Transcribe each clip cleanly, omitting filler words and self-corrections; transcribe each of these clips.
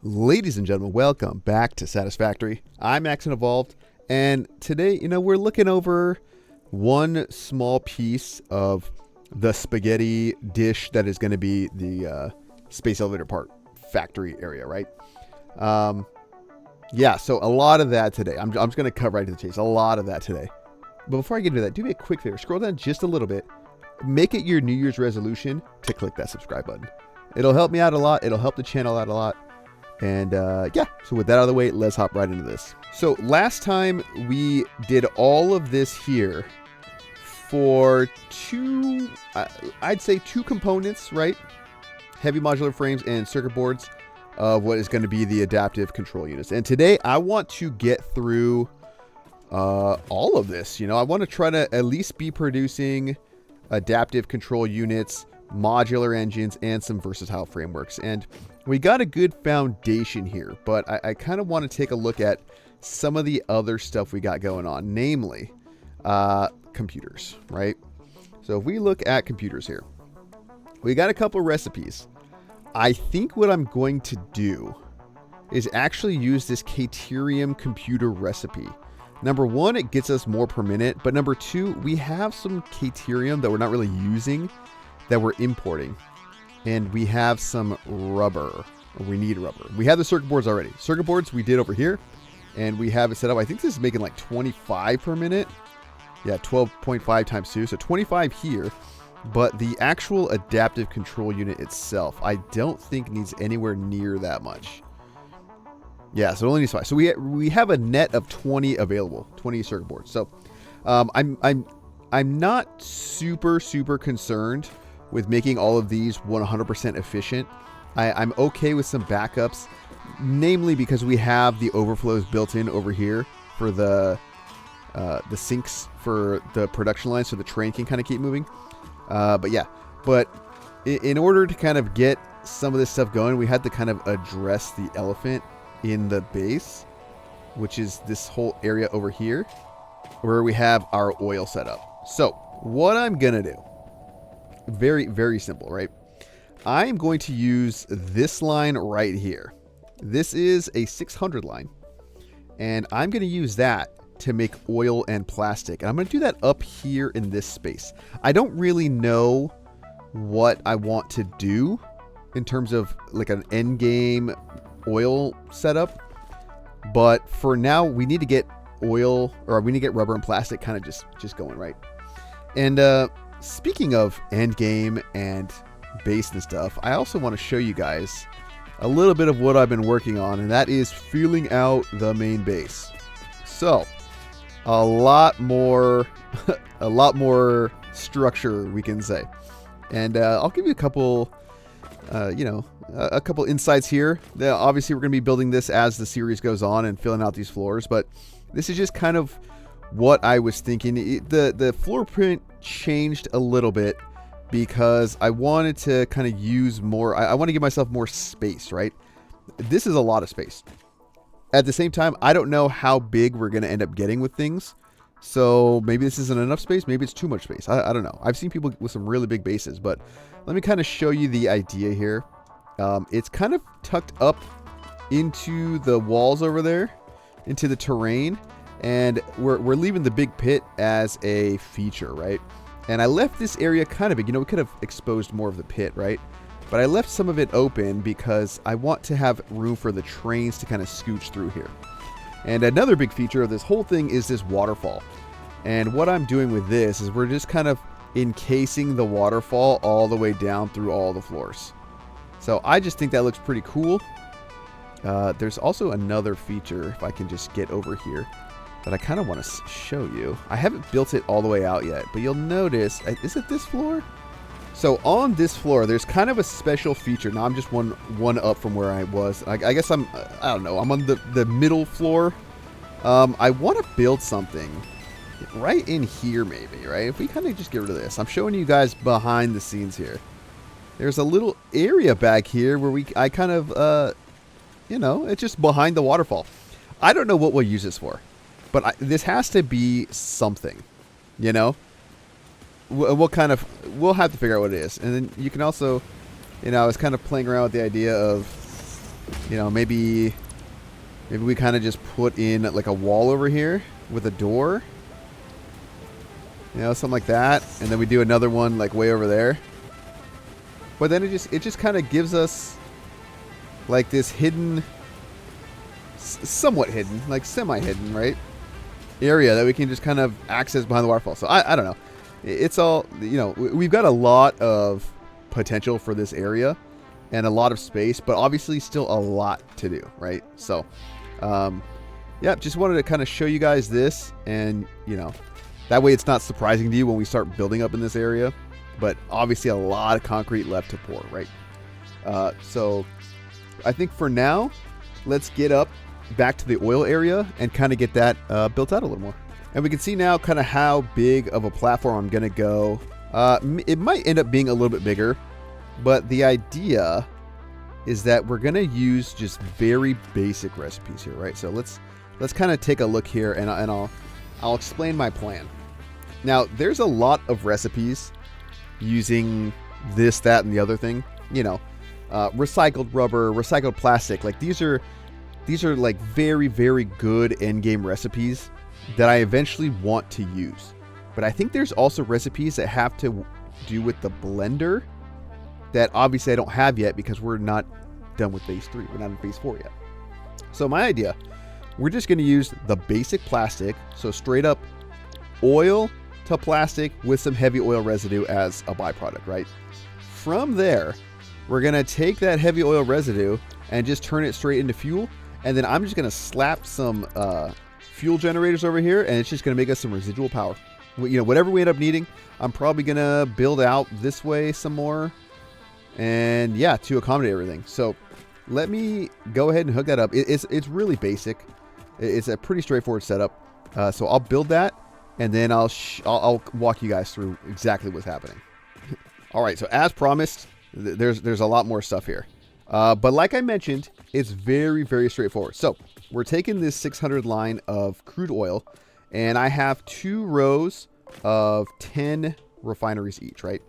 Ladies and gentlemen, welcome back to Satisfactory. I'm Max and Evolved, and today, we're looking over one small piece of the spaghetti dish that is going to be the space elevator part factory area, right? Yeah, so a lot of that today. I'm just going to cut right to the chase. A lot of that today. But before I get into that, do me a quick favor. Scroll down just a little bit. Make it your New Year's resolution to click that subscribe button. It'll help me out a lot. It'll help the channel out a lot. And yeah, so with that out of the way, let's hop right into this. So last time we did all of this here for I'd say two components, right? Heavy modular frames and circuit boards of what is going to be the adaptive control units. And today I want to get through all of this. I want to try to at least be producing adaptive control units, modular engines, and some versatile frameworks. And we got a good foundation here, but I kind of want to take a look at some of the other stuff we got going on, namely computers, right? So if we look at computers here, we got a couple recipes. I think what I'm going to do is actually use this Caterium computer recipe. Number one, it gets us more per minute, but number two, we have some Caterium that we're not really using that we're importing. And we have some rubber. We need rubber. We have the circuit boards already. Circuit boards we did over here. And we have it set up. I think this is making like 25 per minute. Yeah, 12.5 times 2. So 25 here. But the actual adaptive control unit itself, I don't think needs anywhere near that much. Yeah, so it only needs 5. So we have a net of 20 available. 20 circuit boards. So I'm not super concerned with making all of these 100% efficient. I'm okay with some backups, namely because we have the overflows built in over here for the sinks for the production line, so the train can kind of keep moving. But yeah, in order to kind of get some of this stuff going, we had to kind of address the elephant in the base, which is this whole area over here where we have our oil set up. So what I'm gonna do, very simple, right? I am going to use this line right here. This is a 600 line, and I'm going to use that to make oil and plastic. And I'm going to do that up here in this space. I don't really know what I want to do in terms of like an end game oil setup, but for now we need to get oil, or we need to get rubber and plastic kind of just going, right? And speaking of endgame and base and stuff, I also want to show you guys a little bit of what I've been working on, and that is filling out the main base. So, a lot more structure, we can say. And I'll give you a couple, a couple insights here. Obviously, we're going to be building this as the series goes on and filling out these floors, but this is just kind of what I was thinking. The floor print changed a little bit because I wanted to kind of use more. I want to give myself more space, right? This is a lot of space. At the same time, I don't know how big we're going to end up getting with things. So maybe this isn't enough space. Maybe it's too much space. I don't know. I've seen people with some really big bases, but let me kind of show you the idea here. It's kind of tucked up into the walls over there, into the terrain. And we're leaving the big pit as a feature, right? And I left this area kind of big. We could have exposed more of the pit, right? But I left some of it open because I want to have room for the trains to kind of scooch through here. And another big feature of this whole thing is this waterfall. And what I'm doing with this is we're just kind of encasing the waterfall all the way down through all the floors. So I just think that looks pretty cool. There's also another feature, if I can just get over here, that I kind of want to show you. I haven't built it all the way out yet, but you'll notice, is it this floor? So on this floor, there's kind of a special feature. Now I'm just one up from where I was. I guess I don't know, I'm on the middle floor. I want to build something right in here maybe, right? If we kind of just get rid of this. I'm showing you guys behind the scenes here. There's a little area back here where I kind of, it's just behind the waterfall. I don't know what we'll use this for. But this has to be something, We'll have to figure out what it is. And then you can also, I was kind of playing around with the idea of You know, maybe we kind of just put in like a wall over here with a door. You know, something like that. And then we do another one like way over there. But then it just kind of gives us like this hidden, somewhat hidden, like semi-hidden, right? Area that we can just kind of access behind the waterfall. So I don't know. It's all, you know, we've got a lot of potential for this area and a lot of space, but obviously still a lot to do, right? So, yeah, just wanted to kind of show you guys this, and, you know, that way it's not surprising to you when we start building up in this area, but obviously a lot of concrete left to pour, right? So I think for now, let's get up back to the oil area and kind of get that built out a little more. And we can see now kind of how big of a platform I'm going to go. It might end up being a little bit bigger, but the idea is that we're going to use just very basic recipes here, right? So let's kind of take a look here, and I'll explain my plan. Now, there's a lot of recipes using this, that, and the other thing. You know, recycled rubber, recycled plastic. Like these are like very, very good end game recipes that I eventually want to use. But I think there's also recipes that have to do with the blender that obviously I don't have yet because we're not done with phase 3. We're not in phase 4 yet. So my idea, we're just going to use the basic plastic. So straight up oil to plastic with some heavy oil residue as a byproduct, right? From there, we're going to take that heavy oil residue and just turn it straight into fuel. And then I'm just going to slap some fuel generators over here, and it's just going to make us some residual power. You know, whatever we end up needing, I'm probably going to build out this way some more. And yeah, to accommodate everything. So let me go ahead and hook that up. It's really basic. It's a pretty straightforward setup. So I'll build that, and then I'll walk you guys through exactly what's happening. All right, so as promised, there's a lot more stuff here. But like I mentioned, it's very, very straightforward. So we're taking this 600 line of crude oil, and I have 2 rows of 10 refineries each, right?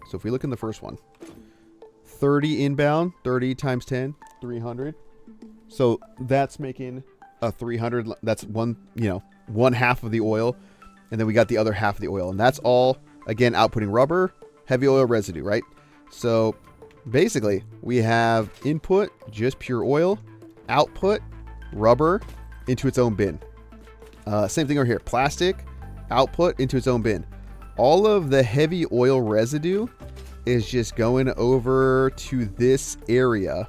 So if we look in the first one, 30 inbound, 30 times 10, 300. So that's making a 300. That's one half of the oil. And then we got the other half of the oil. And that's all, again, outputting rubber, heavy oil residue, right? So basically, we have input, just pure oil, output, rubber, into its own bin. Same thing over here, plastic, output, into its own bin. All of the heavy oil residue is just going over to this area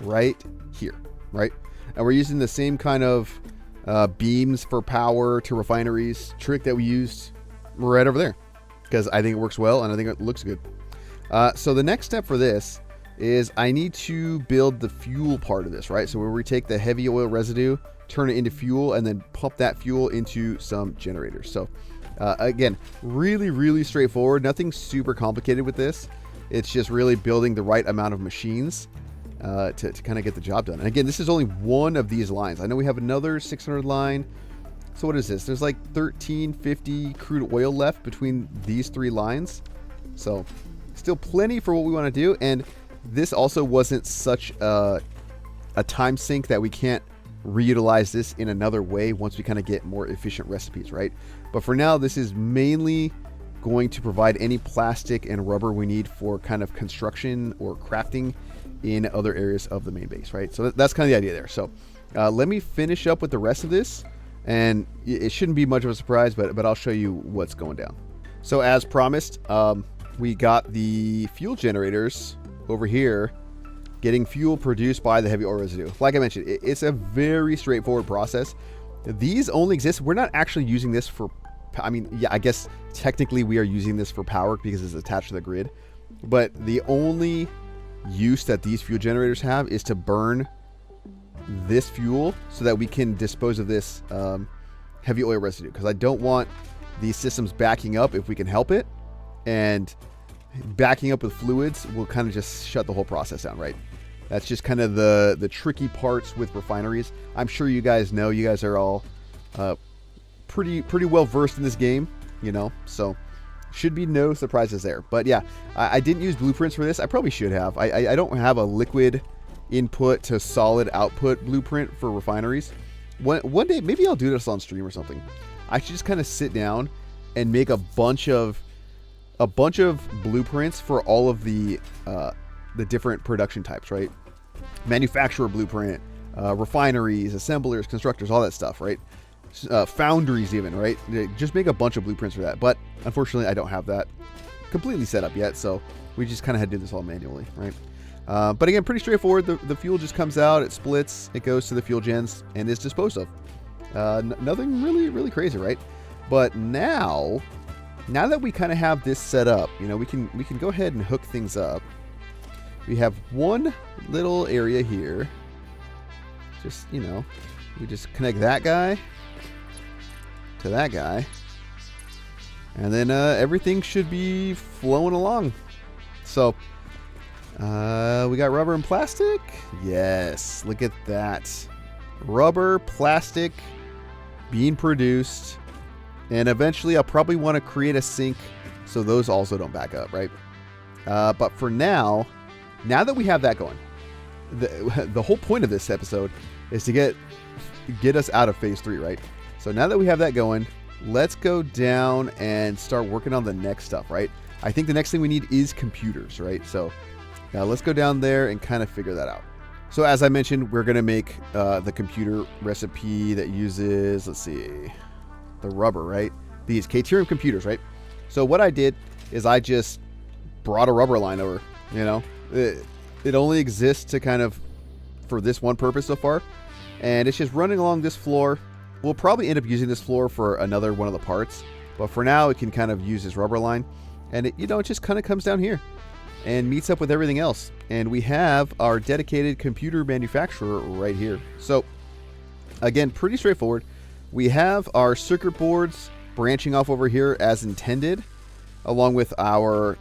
right here, right? And we're using the same kind of beams for power to refineries trick that we used right over there, because I think it works well and I think it looks good. So the next step for this is I need to build the fuel part of this, right? So where we take the heavy oil residue, turn it into fuel, and then pump that fuel into some generators. So again, really, really straightforward. Nothing super complicated with this. It's just really building the right amount of machines to kind of get the job done. And again, this is only one of these lines. I know we have another 600 line. So what is this? There's like 1350 crude oil left between these 3 lines. So still plenty for what we want to do. And this also wasn't such a time sink that we can't reutilize this in another way once we kind of get more efficient recipes, right? But for now, this is mainly going to provide any plastic and rubber we need for kind of construction or crafting in other areas of the main base, right? So that's kind of the idea there. So let me finish up with the rest of this, and it shouldn't be much of a surprise, but I'll show you what's going down. So as promised, we got the fuel generators over here getting fuel produced by the heavy oil residue. Like I mentioned, it's a very straightforward process. These only exist. We're not actually using this for, I mean, yeah, I guess technically we are using this for power because it's attached to the grid. But the only use that these fuel generators have is to burn this fuel so that we can dispose of this heavy oil residue. Because I don't want these systems backing up if we can help it. And backing up with fluids will kind of just shut the whole process down, right? That's just kind of the tricky parts with refineries. I'm sure you guys know. You guys are all pretty well versed in this game, you know, so should be no surprises there. But yeah, I didn't use blueprints for this. I probably should have. I don't have a liquid input to solid output blueprint for refineries. One day, maybe I'll do this on stream or something. I should just kind of sit down and make a bunch of blueprints for all of the different production types, right? Manufacturer blueprint, refineries, assemblers, constructors, all that stuff, right? Foundries even, right? Just make a bunch of blueprints for that. But unfortunately, I don't have that completely set up yet, so we just kind of had to do this all manually, right? But again, pretty straightforward. The fuel just comes out, it splits, it goes to the fuel gens, and is disposed of. Nothing really crazy, right? But now that we kind of have this set up, you know, we can go ahead and hook things up. We have one little area here. Just, you know, we just connect that guy to that guy, and then everything should be flowing along. So we got rubber and plastic. Yes, look at that. Rubber, plastic being produced. And eventually I'll probably want to create a sink so those also don't back up, right? But for now that we have that going, the whole point of this episode is to get us out of phase 3, right? So now that we have that going, let's go down and start working on the next stuff, right? I think the next thing we need is computers, right? So now let's go down there and kind of figure that out. So as I mentioned, we're going to make the computer recipe that uses, let's see, the rubber, right? These Caterium computers, right? So what I did is I just brought a rubber line over, you know? It only exists to kind of, for this one purpose so far. And it's just running along this floor. We'll probably end up using this floor for another one of the parts. But for now, it can kind of use this rubber line. And it, you know, it just kind of comes down here and meets up with everything else. And we have our dedicated computer manufacturer right here. So again, pretty straightforward. We have our circuit boards branching off over here as intended, along with our,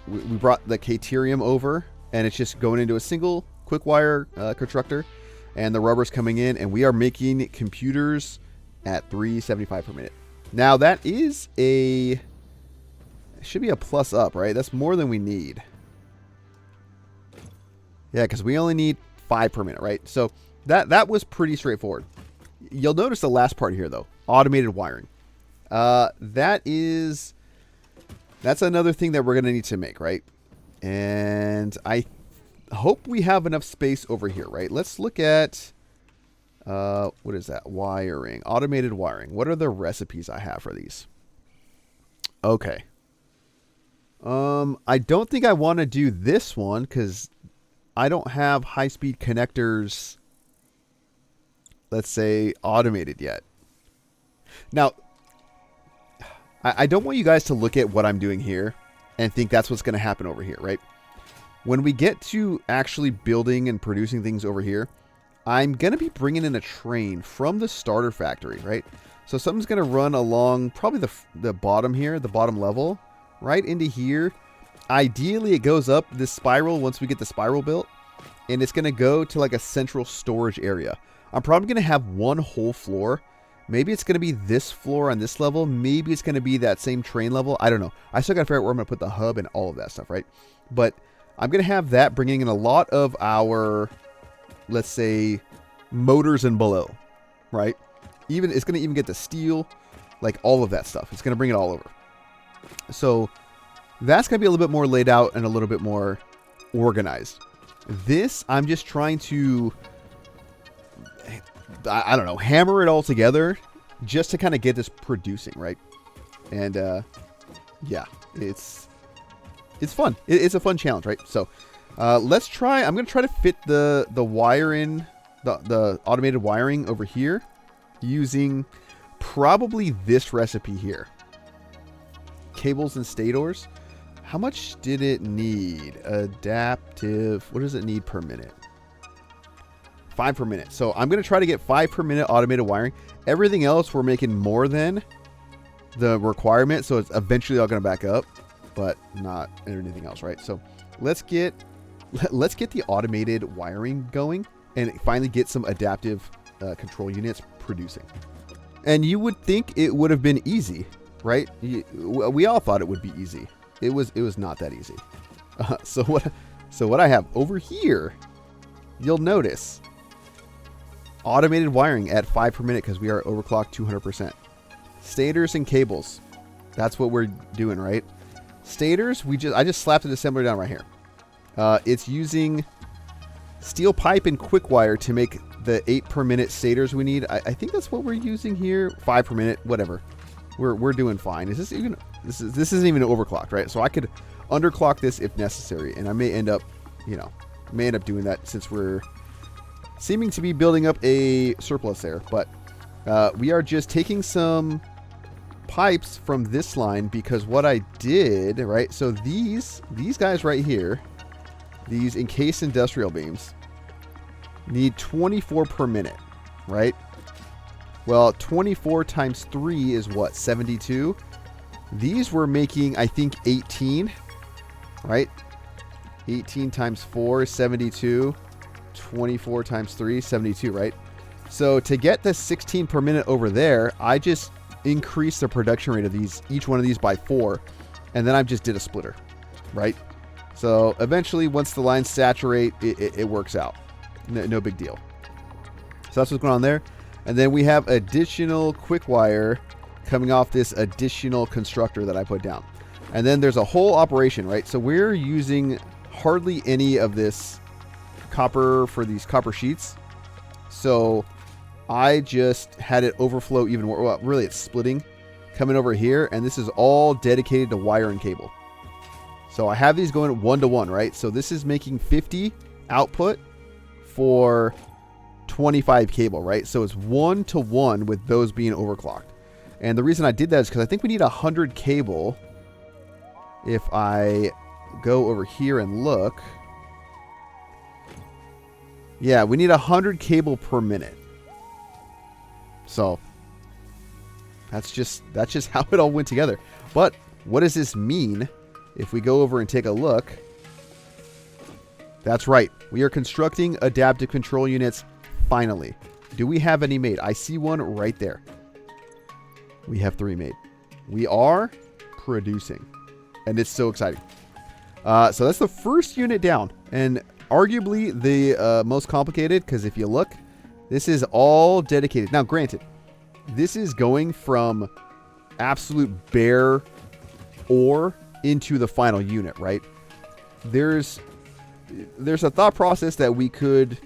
we brought the Caterium over, and it's just going into a single quick wire constructor, and the rubber's coming in, and we are making computers at 375 per minute. Now that is it should be a plus up, right? That's more than we need. Yeah, because we only need 5 per minute, right? So that was pretty straightforward. You'll notice the last part here, though. Automated wiring. That's another thing that we're going to need to make, right? And I hope we have enough space over here, right? Let's look at, what is that? Wiring. Automated wiring. What are the recipes I have for these? Okay. I don't think I want to do this one because I don't have high-speed connectors, let's say, automated yet. Now, I don't want you guys to look at what I'm doing here and think that's what's going to happen over here, right? When we get to actually building and producing things over here, I'm going to be bringing in a train from the starter factory, right? So something's going to run along probably the bottom here, the bottom level, right into here. Ideally, it goes up this spiral once we get the spiral built, and it's going to go to like a central storage area. I'm probably going to have one whole floor. Maybe it's going to be this floor on this level. Maybe it's going to be that same train level. I don't know. I still got to figure out where I'm going to put the hub and all of that stuff, right? But I'm going to have that bringing in a lot of our, let's say, motors and below, right? It's going to even get the steel, like all of that stuff. It's going to bring it all over. So that's going to be a little bit more laid out and a little bit more organized. This, I'm just trying to, I don't know, hammer it all together just to kind of get this producing, right? And yeah, it's fun. It's a fun challenge, right? So let's try. I'm going to try to fit the wire in, the automated wiring over here using probably this recipe here. Cables and stators. How much did it need? Adaptive. What does it need per minute? 5 per minute. So I'm going to try to get 5 per minute automated wiring. Everything else we're making more than the requirement, so it's eventually all going to back up, but not anything else, right? So let's get the automated wiring going and finally get some adaptive control units producing. And you would think it would have been easy, right? We all thought it would be easy. It was not that easy. So what I have over here, you'll notice automated wiring at 5 per minute because we are overclocked 200%. Stators and cables. That's what we're doing, right? Stators, I just slapped an assembler down right here. It's using steel pipe and quick wire to make the 8 per minute stators we need. I think that's what we're using here. 5 per minute, whatever. We're doing fine. Is this even? This isn't even overclocked, right? So I could underclock this if necessary, and I may end up, doing that since we're seeming to be building up a surplus there. But we are just taking some pipes from this line because what I did, right? So these guys right here, these encased industrial beams, need 24 per minute, right? Well, 24 times 3 is what? 72. These were making, I think, 18, right? 18 times 4 is 72. 24 times 3 is 72, right? So to get the 16 per minute over there, I just increased the production rate of these, each one of these by 4, and then I just did a splitter, right? So eventually, once the lines saturate, it works out. No big deal. So that's what's going on there. And then we have additional quick wire coming off this additional constructor that I put down. And then there's a whole operation, right? So we're using hardly any of this copper for these copper sheets. So I just had it overflow even more. Well, really, it's splitting coming over here. And this is all dedicated to wire and cable. So I have these going 1-to-1, right? So this is making 50 output for 25 cable, right? So it's 1-to-1 with those being overclocked. And the reason I did that is because I think we need 100 cable. If I go over here and look, yeah, we need 100 cable per minute. So that's just how it all went together. But what does this mean? If we go over and take a look, that's right. We are constructing adaptive control units finally. Do we have any made? I see one right there. We have 3 made. We are producing, and it's so exciting. So that's the first unit down, and arguably the most complicated, because if you look, this is all dedicated. Now, granted, this is going from absolute bare ore into the final unit, right? There's a thought process that we could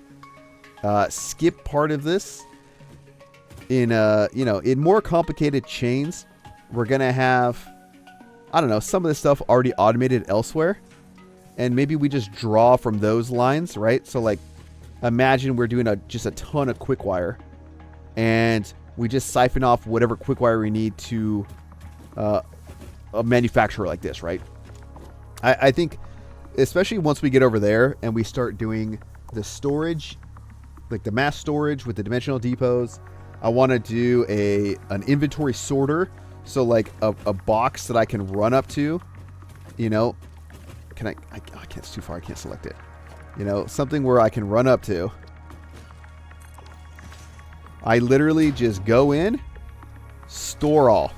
skip part of this in in more complicated chains. We're gonna have, I don't know, some of this stuff already automated elsewhere, and maybe we just draw from those lines, right? So like, imagine we're doing just a ton of quick wire, and we just siphon off whatever quick wire we need to a manufacturer like this, right? I think, especially once we get over there and we start doing the storage, like the mass storage with the dimensional depots, I want to do an inventory sorter. So like a box that I can run up to, can I can't, it's too far. I can't select it. Something where I can run up to. I literally just go in, store all,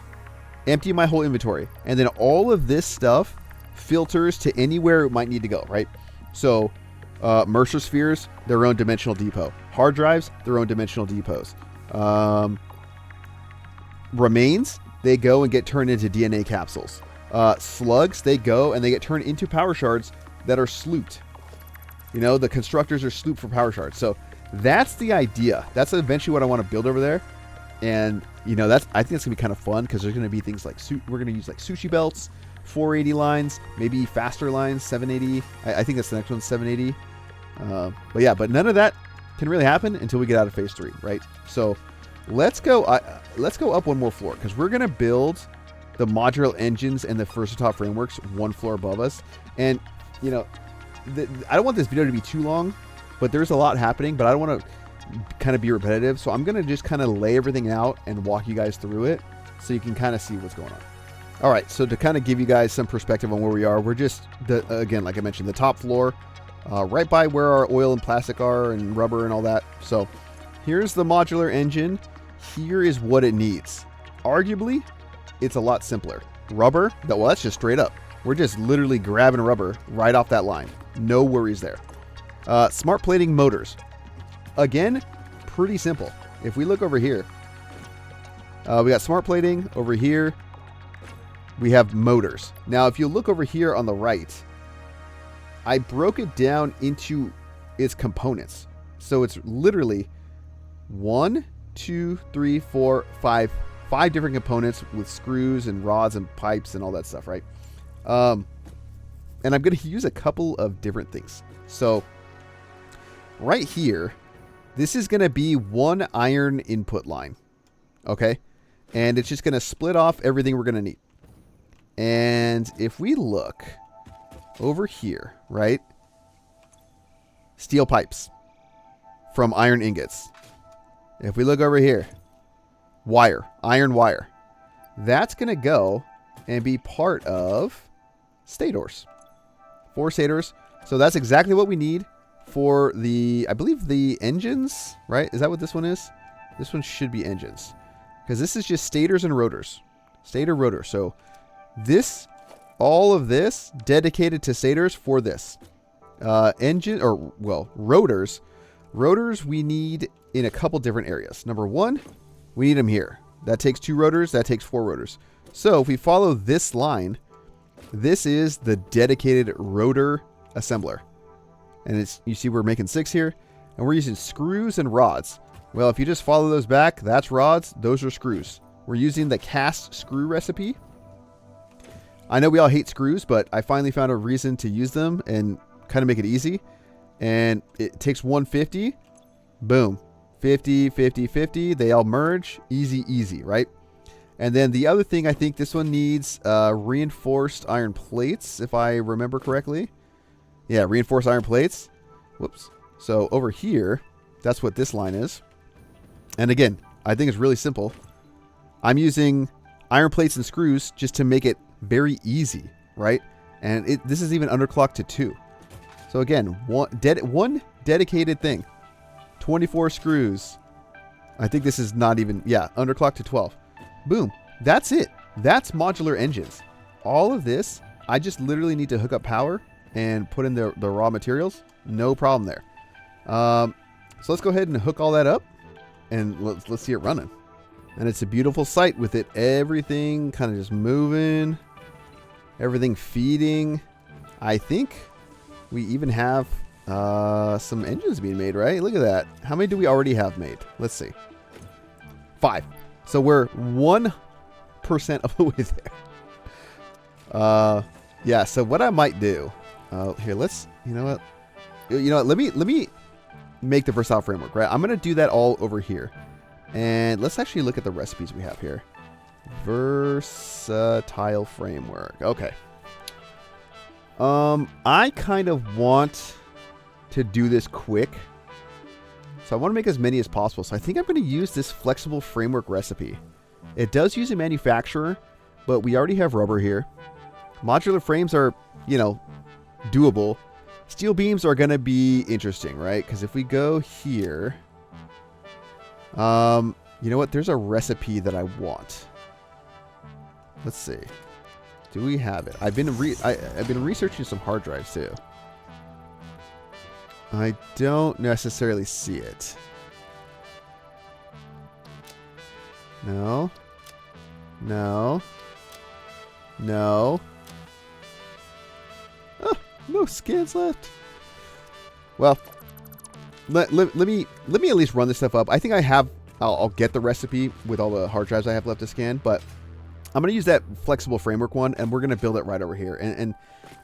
empty my whole inventory, and then all of this stuff filters to anywhere it might need to go, right? So Mercer spheres, their own dimensional depot. Hard drives, their own dimensional depots. Remains, they go and get turned into DNA capsules. Slugs, they go and they get turned into power shards that are slooped. The constructors are slooped for power shards. So that's the idea. That's eventually what I want to build over there. And, I think that's going to be kind of fun because there's going to be things like, we're going to use like sushi belts, 480 lines, maybe faster lines, 780. I think that's the next one, 780. But none of that can really happen until we get out of phase 3, right? So let's go up one more floor because we're going to build the modular engines and the versatile frameworks one floor above us. And, I don't want this video to be too long, but there's a lot happening, but I don't want to kind of be repetitive. So I'm going to just kind of lay everything out and walk you guys through it so you can kind of see what's going on. All right, so to kind of give you guys some perspective on where we are, we're just, again, like I mentioned, the top floor, right by where our oil and plastic are and rubber and all that. So here's the modular engine. Here is what it needs. Arguably, it's a lot simpler. Rubber, well, that's just straight up. We're just literally grabbing rubber right off that line. No worries there. Smart plating motors. Again, pretty simple. If we look over here, we got smart plating over here. We have motors. Now, if you look over here on the right, I broke it down into its components. So it's literally 1, 2, 3, 4, 5 different components with screws and rods and pipes and all that stuff, right? And I'm going to use a couple of different things. So right here, this is going to be one iron input line, okay? And it's just going to split off everything we're going to need. And if we look over here, right? Steel pipes from iron ingots. If we look over here, wire, iron wire. That's going to go and be part of stators. 4 stators. So that's exactly what we need for the, I believe the engines, right? Is that what this one is? This one should be engines. Because this is just stators and rotors. Stator, rotor. So this, all of this dedicated to stators for this. Engine, or well, rotors. Rotors we need in a couple different areas. Number 1, we need them here. That takes 2 rotors. That takes 4 rotors. So if we follow this line, this is the dedicated rotor assembler. And it's, you see we're making 6 here. And we're using screws and rods. Well, if you just follow those back, that's rods. Those are screws. We're using the cast screw recipe. I know we all hate screws, but I finally found a reason to use them and kind of make it easy. And it takes 150. Boom. 50, 50, 50. They all merge. Easy, easy, right? And then the other thing, I think this one needs reinforced iron plates, if I remember correctly. Yeah, reinforced iron plates. Whoops. So over here, that's what this line is. And again, I think it's really simple. I'm using iron plates and screws just to make it very easy, right? And this is even underclocked to 2. So again, one dedicated thing. 24 screws. I think this is not even, yeah, underclocked to 12. Boom. That's it. That's modular engines. All of this, I just literally need to hook up power and put in the raw materials. No problem there. So let's go ahead and hook all that up and let's see it running. And it's a beautiful sight with it. Everything kind of just moving. Everything feeding. I think we even have some engines being made, right? Look at that. How many do we already have made? Let's see. 5. So we're 1% of the way there. Yeah, so what I might do, here, let's, you know what, let me make the versatile framework, right? I'm going to do that all over here. And let's actually look at the recipes we have here. Versatile framework. Okay. I kind of want to do this quick. So I want to make as many as possible. So I think I'm going to use this flexible framework recipe. It does use a manufacturer, but we already have rubber here. Modular frames are, doable. Steel beams are going to be interesting, right? Because if we go here, you know what? There's a recipe that I want. Let's see. Do we have it? I've been researching some hard drives too. I don't necessarily see it. No. No. No. Oh, no scans left. Well, let me at least run this stuff up. I think I have. I'll get the recipe with all the hard drives I have left to scan, but I'm going to use that flexible framework one, and we're going to build it right over here. And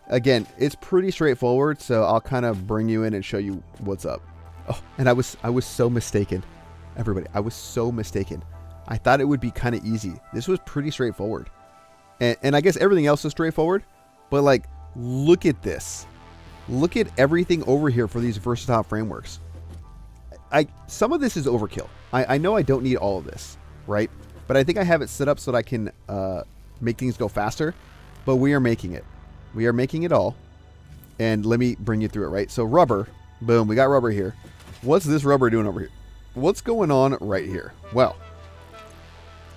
again, it's pretty straightforward, so I'll kind of bring you in and show you what's up. Oh, and I was so mistaken. Everybody, I was so mistaken. I thought it would be kind of easy. This was pretty straightforward. And I guess everything else is straightforward, but like, look at this. Look at everything over here for these versatile frameworks. Some of this is overkill. I know I don't need all of this, right? But I think I have it set up so that I can make things go faster. But we are making it. We are making it all. And let me bring you through it, right? So rubber. Boom. We got rubber here. What's this rubber doing over here? What's going on right here? Well,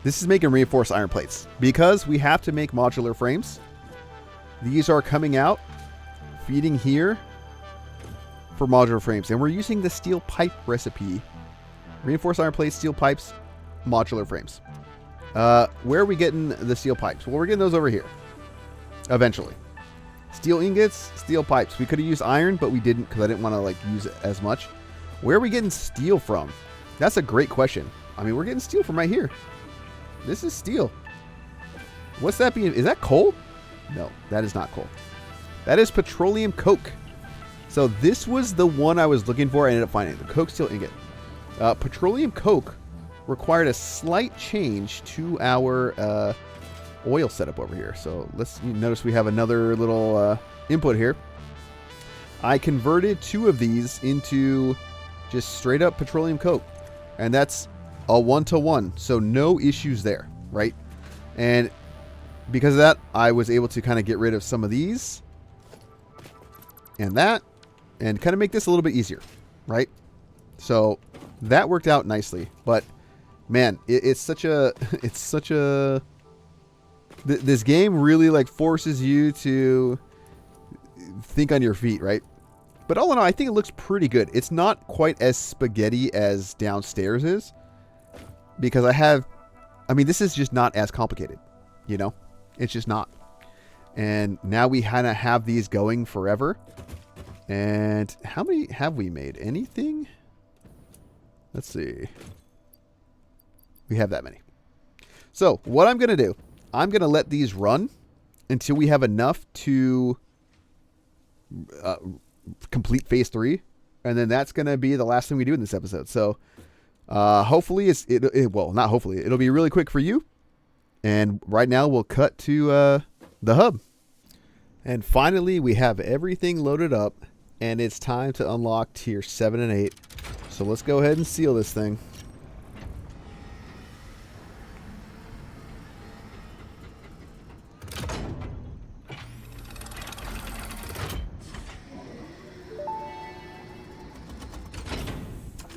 this is making reinforced iron plates. Because we have to make modular frames. These are coming out, feeding here, for modular frames. And we're using the steel pipe recipe. Reinforced iron plates, steel pipes, modular frames. Where are we getting the steel pipes? Well, we're getting those over here. Eventually. Steel ingots, steel pipes. We could have used iron, but we didn't because I didn't want to like use it as much. Where are we getting steel from? That's a great question. I mean, we're getting steel from right here. This is steel. What's that being? Is that coal? No, that is not coal. That is petroleum coke. So this was the one I was looking for. I ended up finding the coke steel ingot. Petroleum coke required a slight change to our oil setup over here. So let's notice we have another little input here. I converted 2 of these into just straight up petroleum coke, and that's a 1-to-1. So no issues there, right? And because of that, I was able to kind of get rid of some of these and that, and kind of make this a little bit easier, right? So that worked out nicely. But man, it's such a this game really like forces you to think on your feet, right? But all in all, I think it looks pretty good. It's not quite as spaghetti as downstairs is, because I mean, this is just not as complicated, you know? It's just not. And now we kind of have these going forever. And how many have we made? Anything? Let's see. We have that many. So what I'm going to do, I'm going to let these run until we have enough to complete phase 3. And then that's going to be the last thing we do in this episode. So hopefully well, not hopefully, it'll be really quick for you. And right now we'll cut to the hub. And finally, we have everything loaded up, and it's time to unlock tier 7 and 8. So let's go ahead and seal this thing.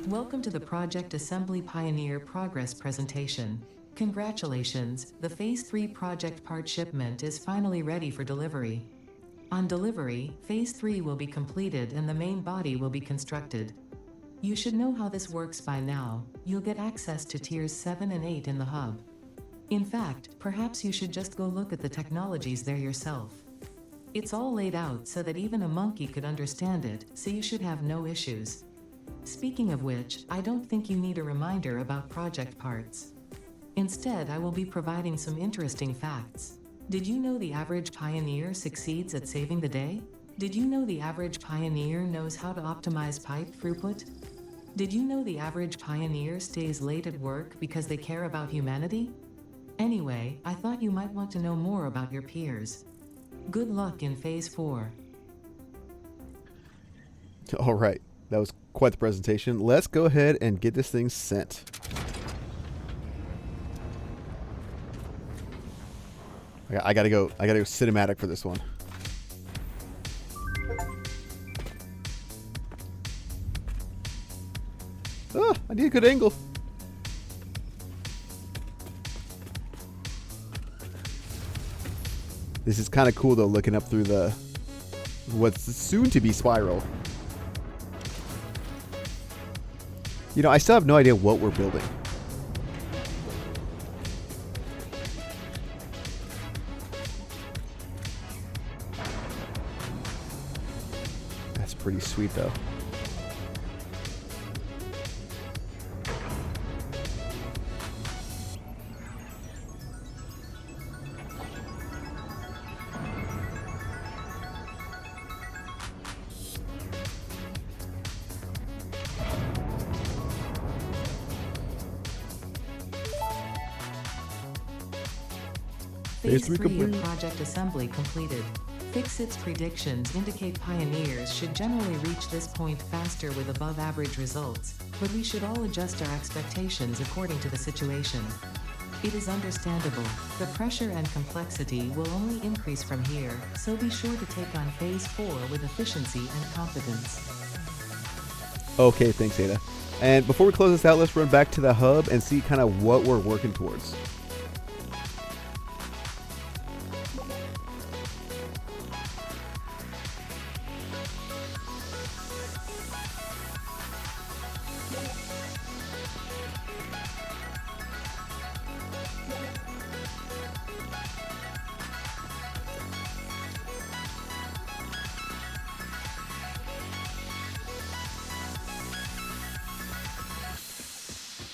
Welcome to the Project Assembly Pioneer Progress presentation. Congratulations, the Phase 3 project part shipment is finally ready for delivery. On delivery, Phase 3 will be completed and the main body will be constructed. You should know how this works by now. You'll get access to tiers 7 and 8 in the hub. In fact, perhaps you should just go look at the technologies there yourself. It's all laid out so that even a monkey could understand it, so you should have no issues. Speaking of which, I don't think you need a reminder about project parts. Instead, I will be providing some interesting facts. Did you know the average pioneer succeeds at saving the day? Did you know the average pioneer knows how to optimize pipe throughput? Did you know the average pioneer stays late at work because they care about humanity? Anyway, I thought you might want to know more about your peers. Good luck in Phase 4. All right, that was quite the presentation. Let's go ahead and get this thing sent. I gotta go cinematic for this one. Oh, I need a good angle. This is kind of cool though, looking up through the what's soon to be spiral. You know, I still have no idea what we're building. That's pretty sweet though. Phase 3 of project assembly completed. Fixit's predictions indicate pioneers should generally reach this point faster with above average results, but we should all adjust our expectations according to the situation. It is understandable. The pressure and complexity will only increase from here, so be sure to take on Phase 4 with efficiency and confidence. Okay, thanks, Ada. And before we close this out, let's run back to the hub and see kind of what we're working towards.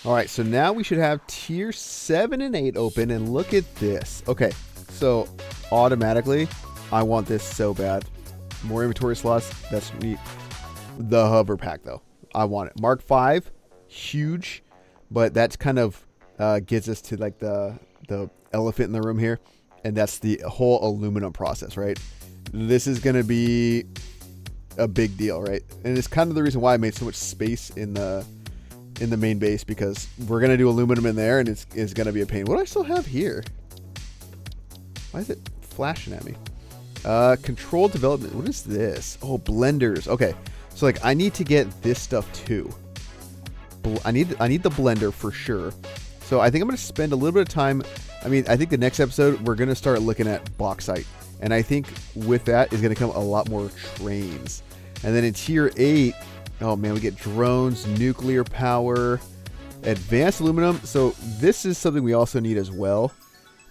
All right, so now we should have tier 7 and 8 open, and look at this. Okay, so automatically, I want this so bad. More inventory slots, that's neat. The hover pack, though, I want it. Mark 5, huge, but that's kind of gets us to like the elephant in the room here, and that's the whole aluminum process, right? This is going to be a big deal, right? And it's kind of the reason why I made so much space in the main base, because we're going to do aluminum in there, and it's going to be a pain. What do I still have here? Why is it flashing at me? Controlled development. What is this? Oh, blenders. Okay. So like I need to get this stuff too. I need the blender for sure. So I think I'm going to spend a little bit of time. I mean, I think the next episode we're going to start looking at bauxite. And I think with that is going to come a lot more trains. And then in tier 8, oh man, we get drones, nuclear power, advanced aluminum. So this is something we also need as well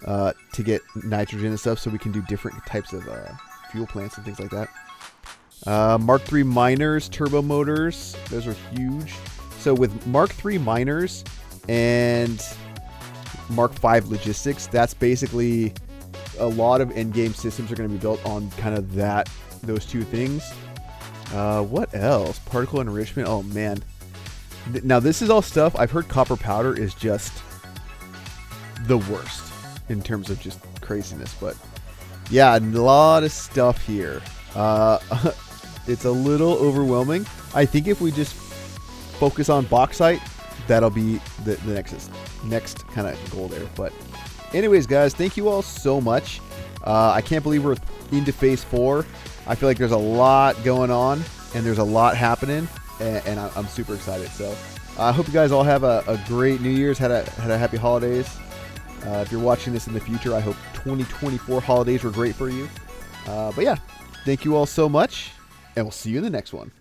to get nitrogen and stuff, so we can do different types of fuel plants and things like that. Mark 3 miners, turbo motors, those are huge. So with Mark 3 miners and Mark 5 logistics, that's basically a lot of endgame systems are going to be built on kind of those two things. What else? Particle enrichment. Oh man. Now this is all stuff I've heard. Copper powder is just the worst in terms of just craziness, but yeah, a lot of stuff here. It's a little overwhelming. I think if we just focus on bauxite, that'll be the next kind of goal there. But anyways, guys, thank you all so much. I can't believe we're into phase 4. I feel like there's a lot going on and there's a lot happening, and I'm super excited. So I hope you guys all have a great New Year's, had a happy holidays. If you're watching this in the future, I hope 2024 holidays were great for you. But yeah, thank you all so much, and we'll see you in the next one.